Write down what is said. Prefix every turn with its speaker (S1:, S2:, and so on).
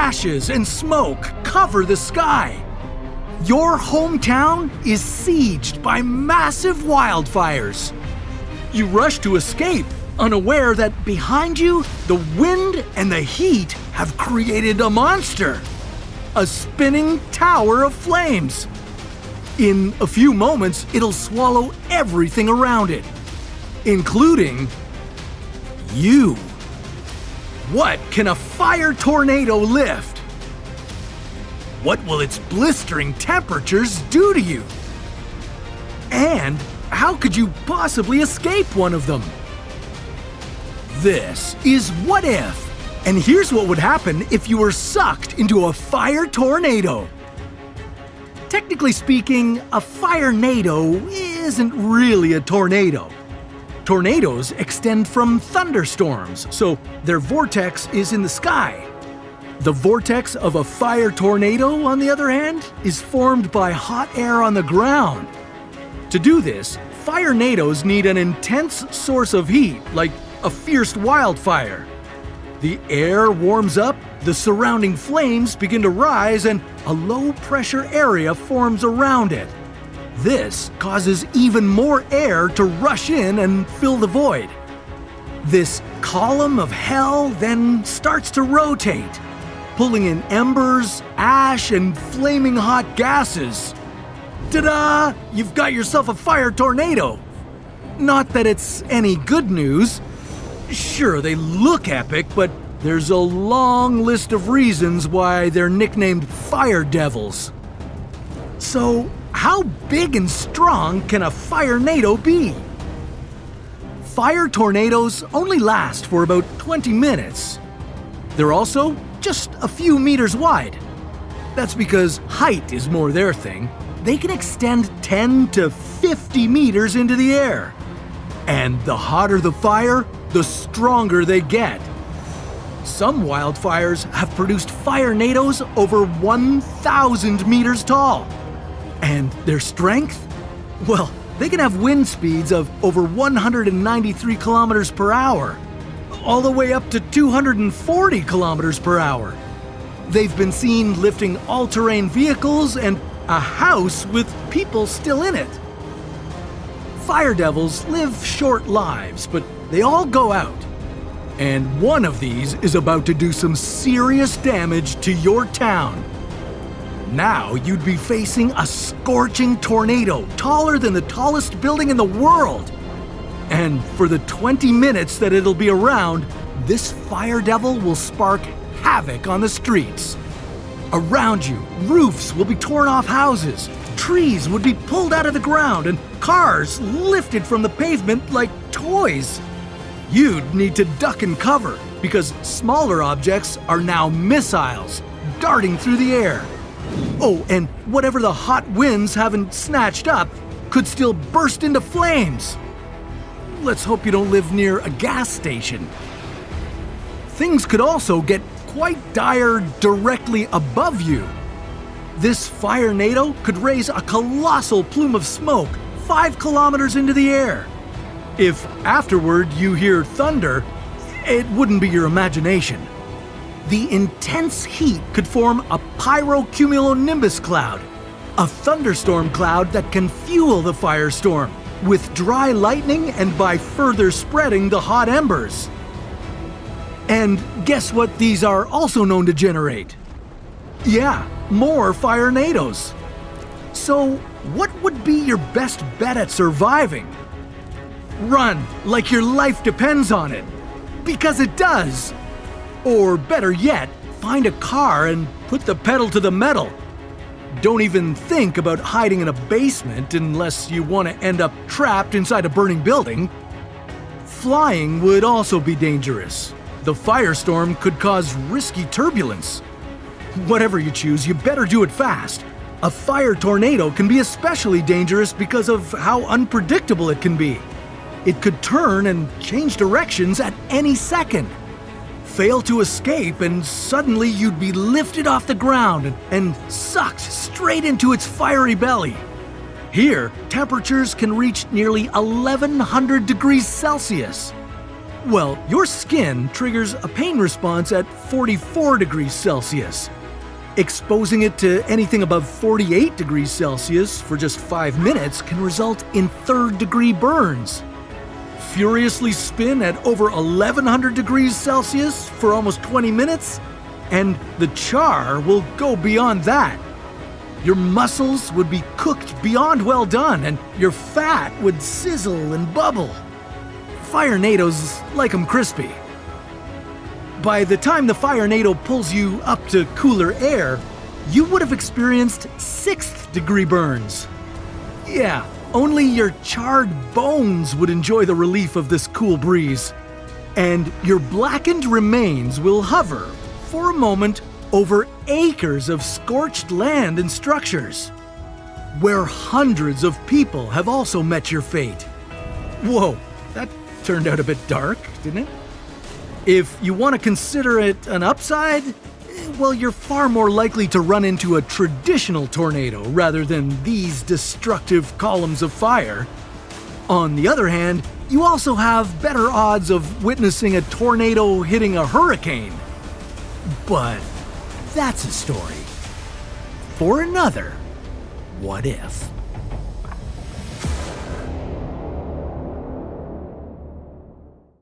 S1: ashes and smoke cover the sky. Your hometown is sieged by massive wildfires. You rush to escape, unaware that behind you, the wind and the heat have created a monster. A spinning tower of flames. In a few moments, it'll swallow everything around it, including you. What can a fire tornado lift? What will its blistering temperatures do to you? And how could you possibly escape one of them? This is What If, and here's what would happen if you were sucked into a fire tornado. Technically speaking, a fire-nado isn't really a tornado. Tornadoes extend from thunderstorms, so their vortex is in the sky. The vortex of a fire tornado, on the other hand, is formed by hot air on the ground. To do this, fire-nados need an intense source of heat, like a fierce wildfire. The air warms up, the surrounding flames begin to rise, and a low-pressure area forms around it. This causes even more air to rush in and fill the void. This column of hell then starts to rotate, pulling in embers, ash, and flaming hot gases. Ta-da! You've got yourself a fire tornado! Not that it's any good news. Sure, they look epic, but there's a long list of reasons why they're nicknamed fire devils. So, how big and strong can a fire-nado be? Fire tornadoes only last for about 20 minutes. They're also just a few meters wide. That's because height is more their thing. They can extend 10 to 50 meters into the air. And the hotter the fire, the stronger they get. Some wildfires have produced fire-nados over 1,000 meters tall. And their strength? Well, they can have wind speeds of over 193 kilometers per hour, all the way up to 240 kilometers per hour. They've been seen lifting all-terrain vehicles and a house with people still in it. Fire devils live short lives, but they all go out. And one of these is about to do some serious damage to your town. Now you'd be facing a scorching tornado taller than the tallest building in the world. And for the 20 minutes that it'll be around, this fire devil will spark havoc on the streets. Around you, roofs will be torn off houses, trees would be pulled out of the ground, and cars lifted from the pavement like toys. You'd need to duck and cover because smaller objects are now missiles darting through the air. Oh, and whatever the hot winds haven't snatched up could still burst into flames. Let's hope you don't live near a gas station. Things could also get quite dire directly above you. This fire-nado could raise a colossal plume of smoke 5 kilometers into the air. If afterward you hear thunder, it wouldn't be your imagination. The intense heat could form a pyrocumulonimbus cloud, a thunderstorm cloud that can fuel the firestorm with dry lightning and by further spreading the hot embers. And guess what these are also known to generate? Yeah, more fire-nados. So, what would be your best bet at surviving? Run like your life depends on it, because it does. Or better yet, find a car and put the pedal to the metal. Don't even think about hiding in a basement unless you want to end up trapped inside a burning building. Flying would also be dangerous. The firestorm could cause risky turbulence. Whatever you choose, you better do it fast. A fire tornado can be especially dangerous because of how unpredictable it can be. It could turn and change directions at any second. Fail to escape and suddenly you'd be lifted off the ground and sucked straight into its fiery belly. Here, temperatures can reach nearly 1,100 degrees Celsius. Well, your skin triggers a pain response at 44 degrees Celsius. Exposing it to anything above 48 degrees Celsius for just 5 minutes can result in third-degree burns. Furiously spin at over 1100 degrees Celsius for almost 20 minutes, and the char will go beyond that. Your muscles would be cooked beyond well done, and your fat would sizzle and bubble. Firenadoes like 'em crispy. By the time the firenado pulls you up to cooler air, you would have experienced 6th degree burns. Yeah, only your charred bones would enjoy the relief of this cool breeze. And your blackened remains will hover, for a moment, over acres of scorched land and structures, where hundreds of people have also met your fate. Whoa, that turned out a bit dark, didn't it? If you want to consider it an upside, well, you're far more likely to run into a traditional tornado rather than these destructive columns of fire. On the other hand, you also have better odds of witnessing a tornado hitting a hurricane. But that's a story for another What If.